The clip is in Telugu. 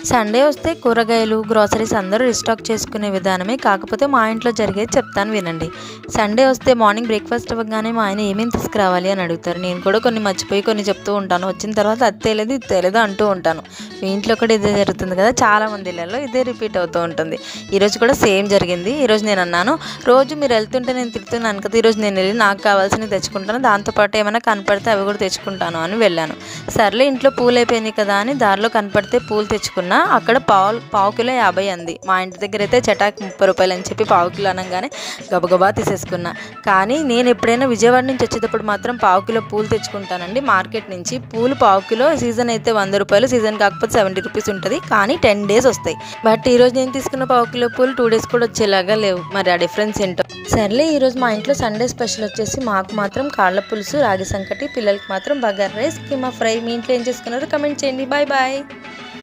సండే వస్తే కూరగాయలు, గ్రోసరీస్ అందరూ రీస్టాక్ చేసుకునే విధానమే. కాకపోతే మా ఇంట్లో జరిగేది చెప్తాను వినండి. సండే వస్తే మార్నింగ్ బ్రేక్‌ఫాస్ట్ అవ్వగానే మా ఆయన ఏమేమి తీసుకురావాలి అని అడుగుతారు. నేను కూడా కొన్ని మర్చిపోయి కొన్ని చెప్తూ ఉంటాను. వచ్చిన తర్వాత అది తేలేదు, ఇది తేలేదు అంటూ ఉంటాను. మీ ఇంట్లో కూడా ఇదే జరుగుతుంది కదా! చాలామంది ఇళ్లలో ఇదే రిపీట్ అవుతూ ఉంటుంది. ఈరోజు కూడా సేమ్ జరిగింది. ఈరోజు నేను అన్నాను, రోజు మీరు వెళ్తుంటే నేను తిడుతున్నాను కదా! ఈరోజు నేను వెళ్ళి నాకు కావాల్సినవి తెచ్చుకుంటాను. దాంతోపాటు ఏమైనా కనపడితే అవి కూడా తెచ్చుకుంటాను అని వెళ్ళాను. సర్లే ఇంట్లో పూలు అయిపోయినాయి కదా అని దారిలో కనపడితే పూలు తెచ్చుకున్నా. అక్కడ పావు కిలో 50 అంది. మా ఇంటి దగ్గర అయితే చటాకి 30 రూపాయలు అని చెప్పి పావు కిలో అనగానే గబగబా తీసేసుకున్నా. కానీ నేను ఎప్పుడైనా విజయవాడ నుంచి వచ్చేటప్పుడు మాత్రం పావు కిలో పూలు తెచ్చుకుంటానండి మార్కెట్ నుంచి. పూలు పావు కిలో, సీజన్ అయితే 100 రూపాయలు, సీజన్ కాకపోతే 70 రూపీస్ ఉంటుంది. కానీ 10 డేస్ వస్తాయి. బట్ ఈరోజు నేను తీసుకున్న పావు కిలో పూలు 2 డేస్ కూడా వచ్చేలాగా లేవు. మరి ఆ డిఫరెన్స్ ఏంటో. సర్లే ఈరోజు మా ఇంట్లో సండే స్పెషల్ వచ్చేసి మాకు మాత్రం కాళ్ళ పులుసు, రాగి సంకటి, పిల్లలకి మాత్రం బగారా రైస్, కీమా ఫ్రై. మీ ఇంట్లో ఏం చేసుకున్నారో కమెంట్ చేయండి. Bye bye.